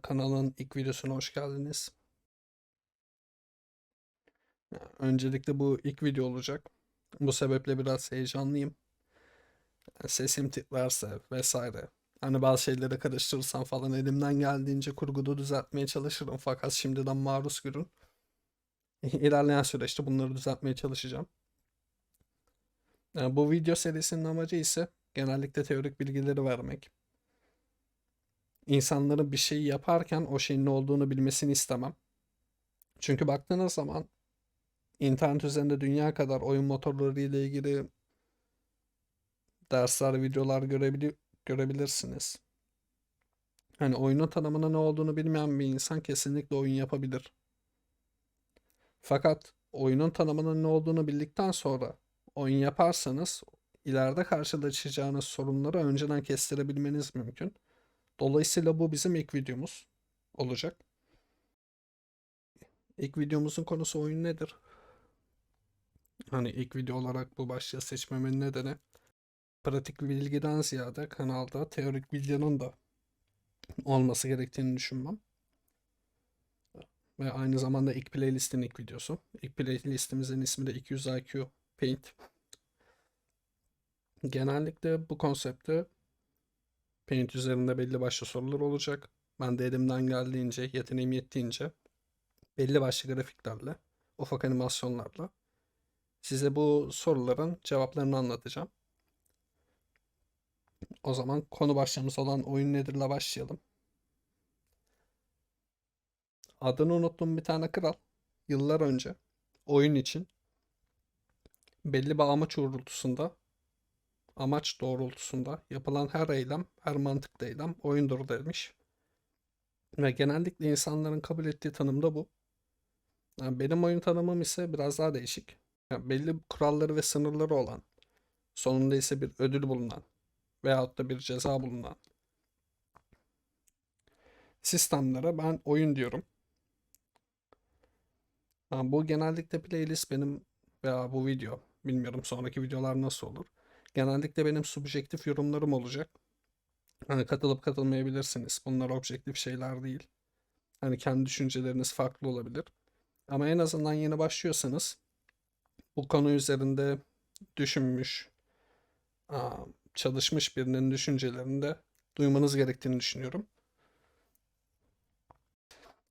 Kanalın ilk videosuna hoş geldiniz. Öncelikle bu ilk video olacak. Bu sebeple biraz heyecanlıyım. Sesim titrerse vesaire. Hani bazı şeyleri karıştırırsam falan elimden geldiğince kurguda düzeltmeye çalışırım. Fakat şimdiden maruz görün. İlerleyen süreçte bunları düzeltmeye çalışacağım. Bu video serisinin amacı ise genellikle teorik bilgileri vermek. İnsanların bir şeyi yaparken o şeyin ne olduğunu bilmesini istemem. Çünkü baktığınız zaman internet üzerinde dünya kadar oyun motorları ile ilgili dersler, videolar görebilirsiniz. Hani oyunun tanımının ne olduğunu bilmeyen bir insan kesinlikle oyun yapabilir. Fakat oyunun tanımının ne olduğunu bildikten sonra oyun yaparsanız ileride karşılaşacağınız sorunları önceden kestirebilmeniz mümkün. Dolayısıyla bu bizim ilk videomuz olacak. İlk videomuzun konusu oyun nedir? Hani ilk video olarak bu başlığı seçmemin nedeni pratik bilgiden ziyade kanalda teorik bilginin de olması gerektiğini düşünmem. Ve aynı zamanda ilk playlistin ilk videosu. İlk playlistimizin ismi de 200 IQ Paint. Genellikle bu konsepte Paint üzerinde belli başlı sorular olacak. Ben de elimden geldiğince, yeteneğim yettiğince belli başlı grafiklerle, ufak animasyonlarla size bu soruların cevaplarını anlatacağım. O zaman konu başlığımız olan oyun nedir'le başlayalım. Adını unuttuğum bir tane kral yıllar önce oyun için belli bir amaç doğrultusunda yapılan her eylem, her mantıklı eylem oyundur demiş. Ve genellikle insanların kabul ettiği tanım da bu. Yani benim oyun tanımım ise biraz daha değişik. Yani belli kuralları ve sınırları olan, sonunda ise bir ödül bulunan veyahut da bir ceza bulunan sistemlere ben oyun diyorum. Yani bu genellikle playlist benim veya bu video, bilmiyorum sonraki videolar nasıl olur. Genellikle benim subjektif yorumlarım olacak. Hani katılıp katılmayabilirsiniz. Bunlar objektif şeyler değil. Hani kendi düşünceleriniz farklı olabilir. Ama en azından yeni başlıyorsanız bu konu üzerinde düşünmüş, çalışmış birinin düşüncelerini de duymanız gerektiğini düşünüyorum.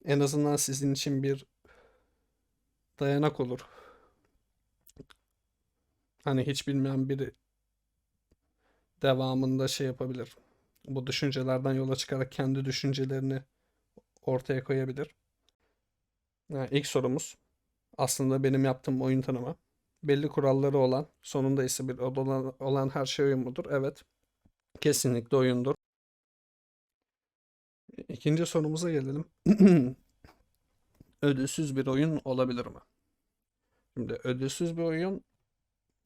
En azından sizin için bir dayanak olur. Hani hiç bilmeyen biri devamında şey yapabilir. Bu düşüncelerden yola çıkarak kendi düşüncelerini ortaya koyabilir. Yani ilk sorumuz aslında benim yaptığım oyun tanımı. Belli kuralları olan, sonunda ise bir olan her şey oyun mudur? Evet, kesinlikle oyundur. İkinci sorumuza gelelim. Ödülsüz bir oyun olabilir mi? Şimdi ödülsüz bir oyun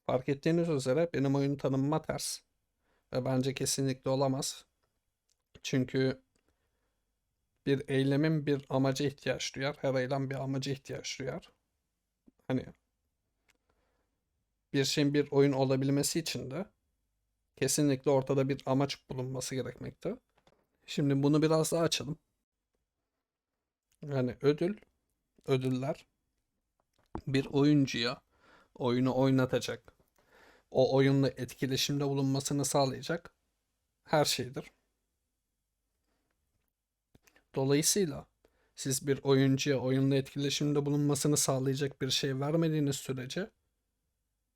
fark ettiğiniz üzere benim oyun tanımıma ters. Ve bence kesinlikle olamaz. Çünkü bir eylemin bir amaca ihtiyaç duyar. Her eylem bir amaca ihtiyaç duyar. Hani bir şeyin bir oyun olabilmesi için de kesinlikle ortada bir amaç bulunması gerekmekte. Şimdi bunu biraz daha açalım. Yani ödüller bir oyuncuya oyunu oynatacak, o oyunla etkileşimde bulunmasını sağlayacak her şeydir. Dolayısıyla siz bir oyuncuya oyunla etkileşimde bulunmasını sağlayacak bir şey vermediğiniz sürece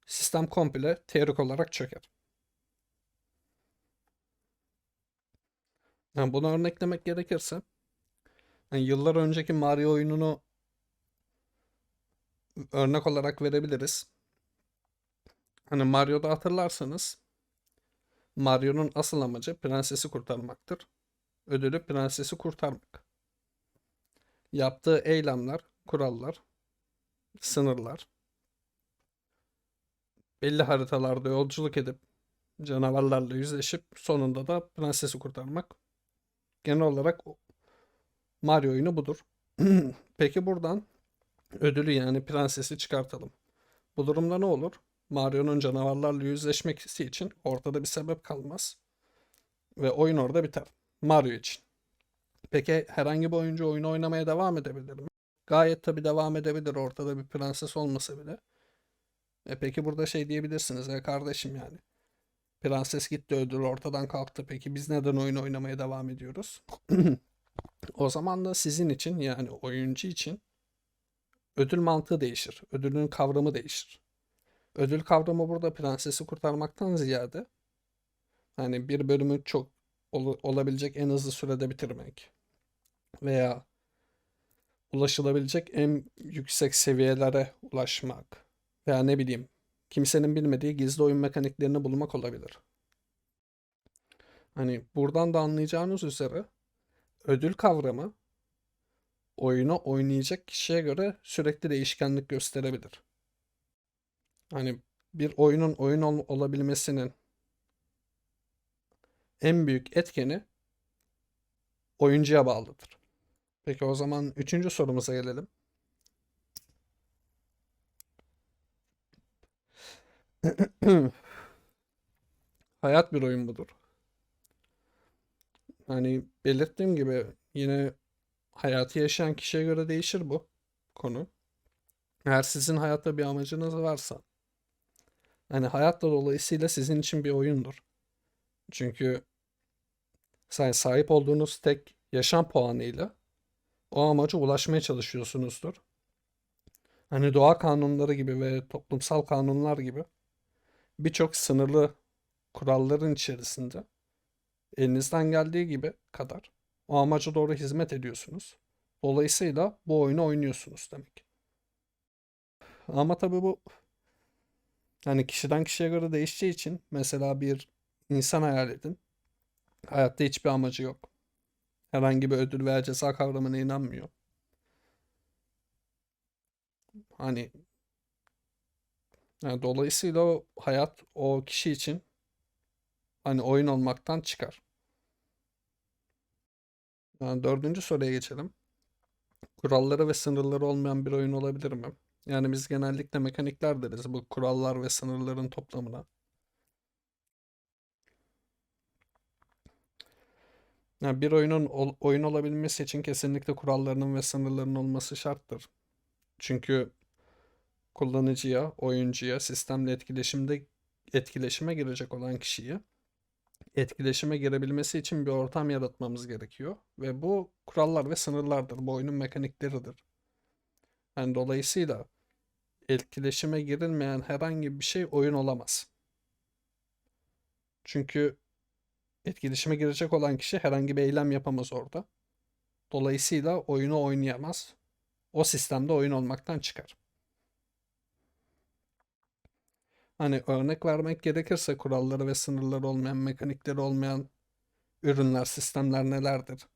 sistem komple teorik olarak çöker. Yani bunu örneklemek gerekirse yani yıllar önceki Mario oyununu örnek olarak verebiliriz. Hani Mario'da hatırlarsanız Mario'nun asıl amacı prensesi kurtarmaktır. Ödülü prensesi kurtarmak. Yaptığı eylemler, kurallar, sınırlar, belli haritalarda yolculuk edip canavarlarla yüzleşip sonunda da prensesi kurtarmak. Genel olarak Mario oyunu budur. Peki buradan ödülü yani prensesi çıkartalım. Bu durumda ne olur? Mario'nun canavarlarla yüzleşmesi için ortada bir sebep kalmaz ve oyun orada biter. Mario için. Peki herhangi bir oyuncu oyunu oynamaya devam edebilir mi? Gayet tabii devam edebilir, ortada bir prenses olmasa bile. Peki burada şey diyebilirsiniz ya kardeşim yani. Prenses gitti, ödül ortadan kalktı. Peki biz neden oyun oynamaya devam ediyoruz? O zaman da sizin için, yani oyuncu için ödül mantığı değişir. Ödülün kavramı değişir. Ödül kavramı burada prensesi kurtarmaktan ziyade hani bir bölümü çok olabilecek en hızlı sürede bitirmek veya ulaşılabilecek en yüksek seviyelere ulaşmak veya ne bileyim kimsenin bilmediği gizli oyun mekaniklerini bulmak olabilir. Hani buradan da anlayacağınız üzere ödül kavramı oyunu oynayacak kişiye göre sürekli değişkenlik gösterebilir. Hani bir oyunun oyun olabilmesinin en büyük etkeni oyuncuya bağlıdır. Peki o zaman üçüncü sorumuza gelelim. Hayat bir oyun mudur? Hani belirttiğim gibi yine hayatı yaşayan kişiye göre değişir bu konu. Eğer sizin hayatta bir amacınız varsa, hani hayat da dolayısıyla sizin için bir oyundur. Çünkü sahip olduğunuz tek yaşam puanıyla o amaca ulaşmaya çalışıyorsunuzdur. Hani doğa kanunları gibi ve toplumsal kanunlar gibi birçok sınırlı kuralların içerisinde elinizden geldiği gibi kadar o amaca doğru hizmet ediyorsunuz. Dolayısıyla bu oyunu oynuyorsunuz demek. Ama tabii bu hani kişiden kişiye göre değişeceği için mesela bir insan hayal edin. Hayatta hiçbir amacı yok. Herhangi bir ödül veya ceza kavramına inanmıyor. Hani yani dolayısıyla o hayat o kişi için hani oyun olmaktan çıkar. Yani dördüncü soruya geçelim. Kuralları ve sınırları olmayan bir oyun olabilir mi? Yani biz genellikle mekanikler deriz bu kurallar ve sınırların toplamına. Yani bir oyunun oyun olabilmesi için kesinlikle kurallarının ve sınırlarının olması şarttır. Çünkü kullanıcıya, oyuncuya, sistemle etkileşime girecek olan kişiyi etkileşime girebilmesi için bir ortam yaratmamız gerekiyor. Ve bu kurallar ve sınırlardır. Bu oyunun mekanikleridir. Yani dolayısıyla etkileşime girilmeyen herhangi bir şey oyun olamaz. Çünkü etkileşime girecek olan kişi herhangi bir eylem yapamaz orada. Dolayısıyla oyunu oynayamaz. O sistemde oyun olmaktan çıkar. Hani örnek vermek gerekirse kuralları ve sınırları olmayan, mekanikleri olmayan ürünler, sistemler nelerdir?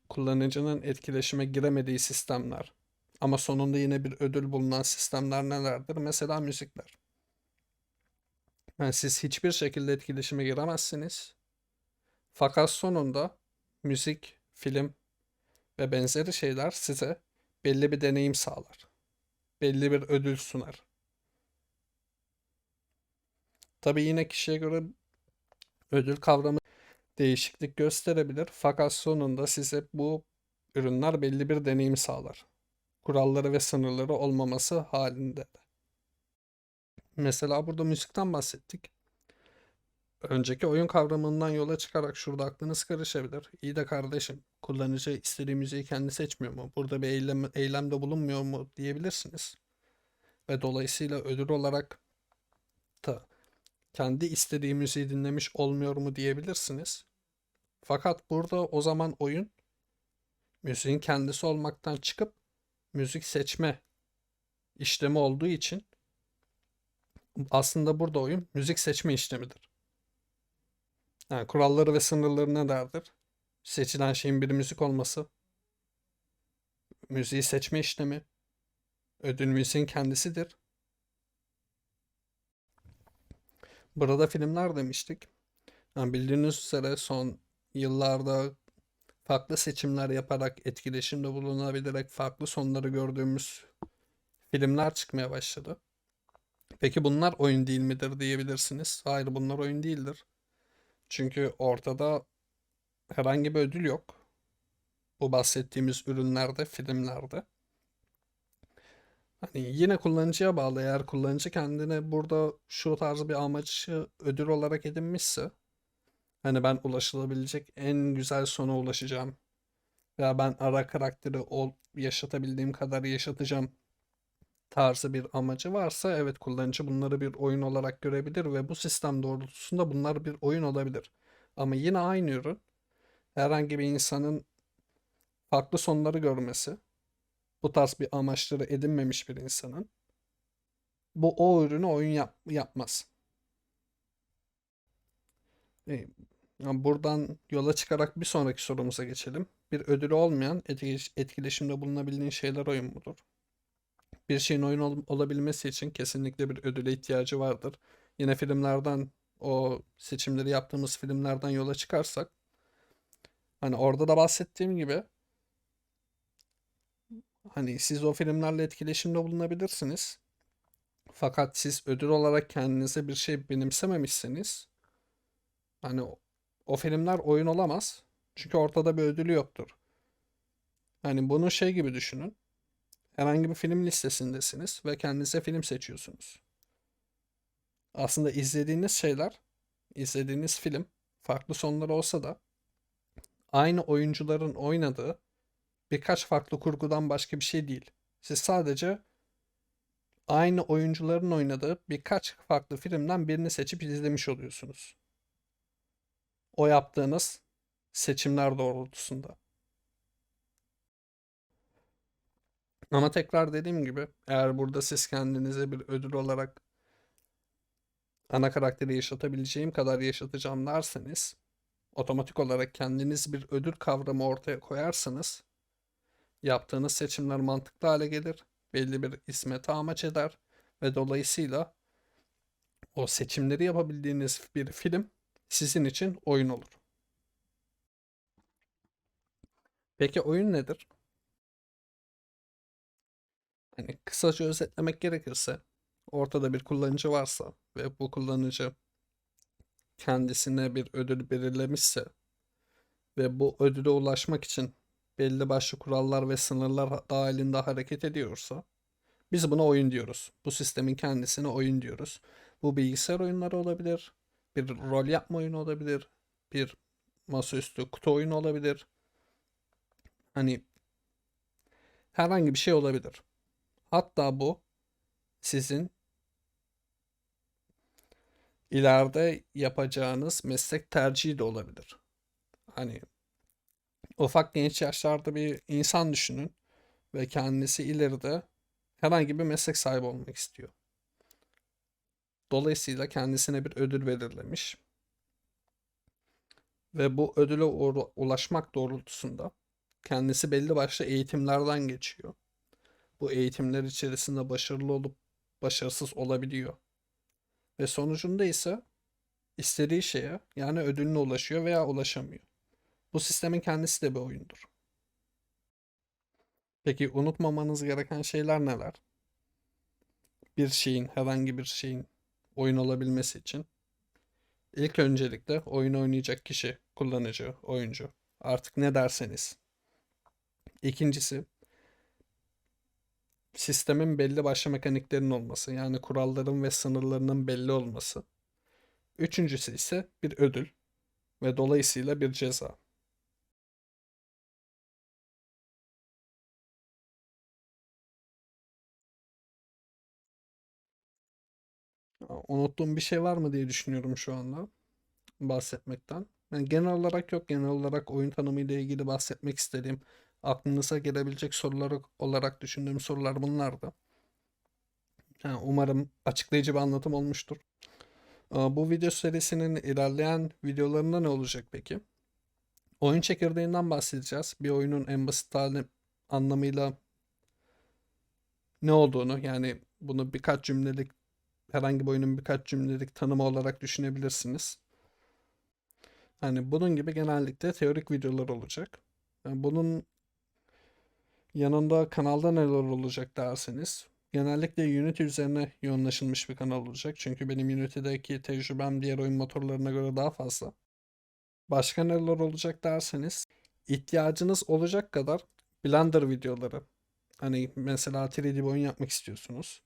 Kullanıcının etkileşime giremediği sistemler. Ama sonunda yine bir ödül bulunan sistemler nelerdir? Mesela müzikler. Yani siz hiçbir şekilde etkileşime giremezsiniz. Fakat sonunda müzik, film ve benzeri şeyler size belli bir deneyim sağlar. Belli bir ödül sunar. Tabii yine kişiye göre ödül kavramı değişiklik gösterebilir. Fakat sonunda size bu ürünler belli bir deneyim sağlar. Kuralları ve sınırları olmaması halinde. Mesela burada müzikten bahsettik. Önceki oyun kavramından yola çıkarak şurada aklınız karışabilir. İyi de kardeşim, kullanıcı istediği müziği kendi seçmiyor mu? Burada bir eylemde bulunmuyor mu diyebilirsiniz. Ve dolayısıyla ödül olarak da kendi istediği müziği dinlemiş olmuyor mu diyebilirsiniz. Fakat burada o zaman oyun müziğin kendisi olmaktan çıkıp müzik seçme işlemi olduğu için aslında burada oyun müzik seçme işlemidir. Yani kuralları ve sınırları nelerdir? Seçilen şeyin bir müzik olması, müziği seçme işlemi, ödül müziğin kendisidir. Burada filmler demiştik. Yani bildiğiniz üzere son yıllarda farklı seçimler yaparak, etkileşimde bulunabilerek farklı sonları gördüğümüz filmler çıkmaya başladı. Peki bunlar oyun değil midir diyebilirsiniz. Hayır, bunlar oyun değildir. Çünkü ortada herhangi bir ödül yok. Bu bahsettiğimiz ürünlerde, filmlerde. Hani yine kullanıcıya bağlı. Eğer kullanıcı kendine burada şu tarz bir amacı ödül olarak edinmişse, hani ben ulaşılabilecek en güzel sona ulaşacağım veya ben ara karakteri yaşatabildiğim kadar yaşatacağım tarzı bir amacı varsa, evet, kullanıcı bunları bir oyun olarak görebilir ve bu sistem doğrultusunda bunlar bir oyun olabilir. Ama yine aynı ürün herhangi bir insanın farklı sonları görmesi, bu tarz bir amaçları edinmemiş bir insanın bu o ürünü oyun yapmaz. E, yani buradan yola çıkarak bir sonraki sorumuza geçelim. Bir ödülü olmayan etkileşimde bulunabildiğin şeyler oyun mudur? Bir şeyin oyun olabilmesi için kesinlikle bir ödüle ihtiyacı vardır. Yine filmlerden, o seçimleri yaptığımız filmlerden yola çıkarsak, hani orada da bahsettiğim gibi, hani siz o filmlerle etkileşimde bulunabilirsiniz. Fakat siz ödül olarak kendinize bir şey benimsememişseniz, hani o filmler oyun olamaz. Çünkü ortada bir ödülü yoktur. Hani bunu şey gibi düşünün. Herhangi bir film listesindesiniz ve kendinize film seçiyorsunuz. Aslında izlediğiniz şeyler, izlediğiniz film farklı sonları olsa da aynı oyuncuların oynadığı birkaç farklı kurgudan başka bir şey değil. Siz sadece aynı oyuncuların oynadığı birkaç farklı filmden birini seçip izlemiş oluyorsunuz. O yaptığınız seçimler doğrultusunda. Ama tekrar dediğim gibi, eğer burada siz kendinize bir ödül olarak ana karakteri yaşatabileceğim kadar yaşatacağım derseniz, otomatik olarak kendiniz bir ödül kavramı ortaya koyarsanız, yaptığınız seçimler mantıklı hale gelir, belli bir ismete amaç eder ve dolayısıyla o seçimleri yapabildiğiniz bir film sizin için oyun olur. Peki oyun nedir? Hani kısaca özetlemek gerekirse, ortada bir kullanıcı varsa ve bu kullanıcı kendisine bir ödül belirlemişse ve bu ödüle ulaşmak için belli başlı kurallar ve sınırlar dahilinde hareket ediyorsa, biz buna oyun diyoruz. Bu sistemin kendisine oyun diyoruz. Bu bilgisayar oyunları olabilir, bir rol yapma oyunu olabilir, bir masaüstü kutu oyunu olabilir. Hani herhangi bir şey olabilir. Hatta bu sizin ileride yapacağınız meslek tercihi de olabilir. Hani ufak genç yaşlarda bir insan düşünün ve kendisi ileride herhangi bir meslek sahibi olmak istiyor. Dolayısıyla kendisine bir ödül belirlemiş ve bu ödüle ulaşmak doğrultusunda kendisi belli başlı eğitimlerden geçiyor. Bu eğitimler içerisinde başarılı olup başarısız olabiliyor. Ve sonucunda ise istediği şeye, yani ödülüne ulaşıyor veya ulaşamıyor. Bu sistemin kendisi de bir oyundur. Peki unutmamanız gereken şeyler neler? Bir şeyin, herhangi bir şeyin oyun olabilmesi için ilk öncelikle oyun oynayacak kişi, kullanıcı, oyuncu. Artık ne derseniz. İkincisi, sistemin belli başlı mekaniklerinin olması, yani kuralların ve sınırlarının belli olması. Üçüncüsü ise bir ödül ve dolayısıyla bir ceza. Unuttuğum bir şey var mı diye düşünüyorum şu anda bahsetmekten. Yani genel olarak yok. Genel olarak oyun tanımı ile ilgili bahsetmek istediğim, aklınıza gelebilecek sorular olarak düşündüğüm sorular bunlardı. Yani umarım açıklayıcı bir anlatım olmuştur. Bu video serisinin ilerleyen videolarında ne olacak peki? Oyun çekirdeğinden bahsedeceğiz. Bir oyunun en basit hali anlamıyla ne olduğunu, yani bunu birkaç cümlelik, herhangi bir oyunun birkaç cümlelik tanımı olarak düşünebilirsiniz. Hani bunun gibi genellikle teorik videolar olacak. Yani bunun yanında kanalda neler olacak derseniz, genellikle Unity üzerine yoğunlaşılmış bir kanal olacak. Çünkü benim Unity'deki tecrübem diğer oyun motorlarına göre daha fazla. Başka neler olacak derseniz, ihtiyacınız olacak kadar Blender videoları. Hani mesela 3D bir oyun yapmak istiyorsunuz.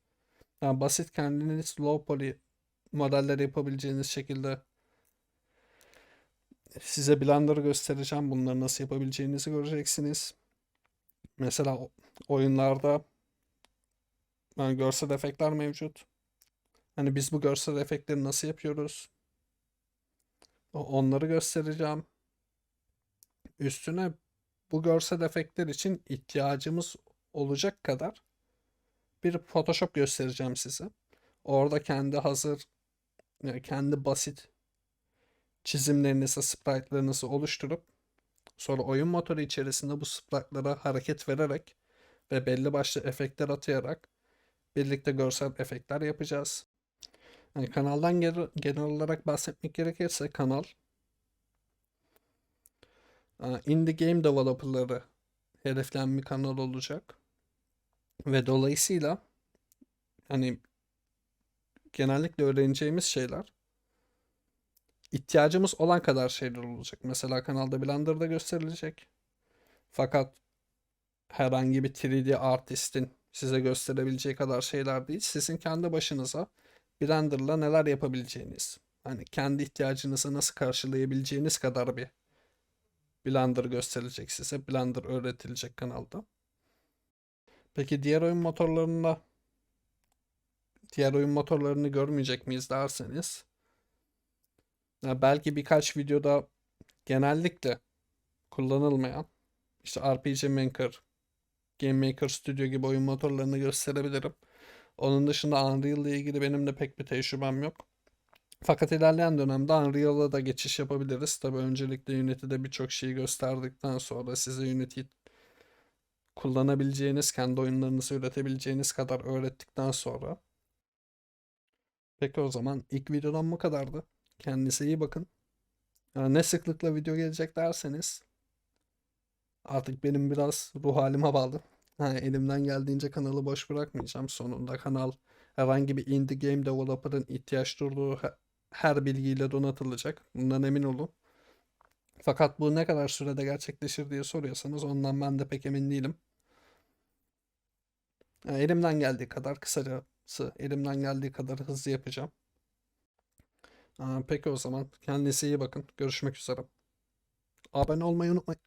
Yani basit kendiniz low poly modeller yapabileceğiniz şekilde size Blender'ı göstereceğim. Bunları nasıl yapabileceğinizi göreceksiniz. Mesela oyunlarda yani görsel efektler mevcut. Hani biz bu görsel efektleri nasıl yapıyoruz? Onları göstereceğim. Üstüne bu görsel efektler için ihtiyacımız olacak kadar bir Photoshop göstereceğim size. Orada kendi hazır, yani kendi basit çizimlerinizi, sprite'larınızı oluşturup sonra oyun motoru içerisinde bu sprite'lara hareket vererek ve belli başlı efektler atayarak birlikte görsel efektler yapacağız. Yani kanaldan genel olarak bahsetmek gerekirse kanal indie game developerları hedeflenen bir kanal olacak. Ve dolayısıyla hani genellikle öğreneceğimiz şeyler ihtiyacımız olan kadar şeyler olacak. Mesela kanalda Blender'da gösterilecek. Fakat herhangi bir 3D artistin size gösterebileceği kadar şeyler değil. Sizin kendi başınıza Blender'la neler yapabileceğiniz, hani kendi ihtiyacınızı nasıl karşılayabileceğiniz kadar bir Blender gösterilecek size. Blender öğretilecek kanalda. Peki diğer oyun motorlarını görmeyecek miyiz derseniz, ya belki birkaç videoda genellikle kullanılmayan işte RPG Maker, Game Maker Studio gibi oyun motorlarını gösterebilirim. Onun dışında Unreal ile ilgili benim de pek bir tecrübem yok. Fakat ilerleyen dönemde Unreal'a da geçiş yapabiliriz. Tabii öncelikle Unity'de birçok şeyi gösterdikten sonra size Unity'yi kullanabileceğiniz, kendi oyunlarınızı üretebileceğiniz kadar öğrettikten sonra. Peki o zaman ilk videodan bu kadardı. Kendinize iyi bakın. Yani ne sıklıkla video gelecek derseniz artık benim biraz ruh halime bağlı. Ha, elimden geldiğince kanalı boş bırakmayacağım. Sonunda kanal herhangi bir indie game developer'ın ihtiyaç duyduğu her bilgiyle donatılacak. Bundan emin olun. Fakat bu ne kadar sürede gerçekleşir diye soruyorsanız ondan ben de pek emin değilim. Yani elimden geldiği kadar kısacası, elimden geldiği kadar hızlı yapacağım. Peki o zaman kendinize iyi bakın. Görüşmek üzere. Abone olmayı unutmayın.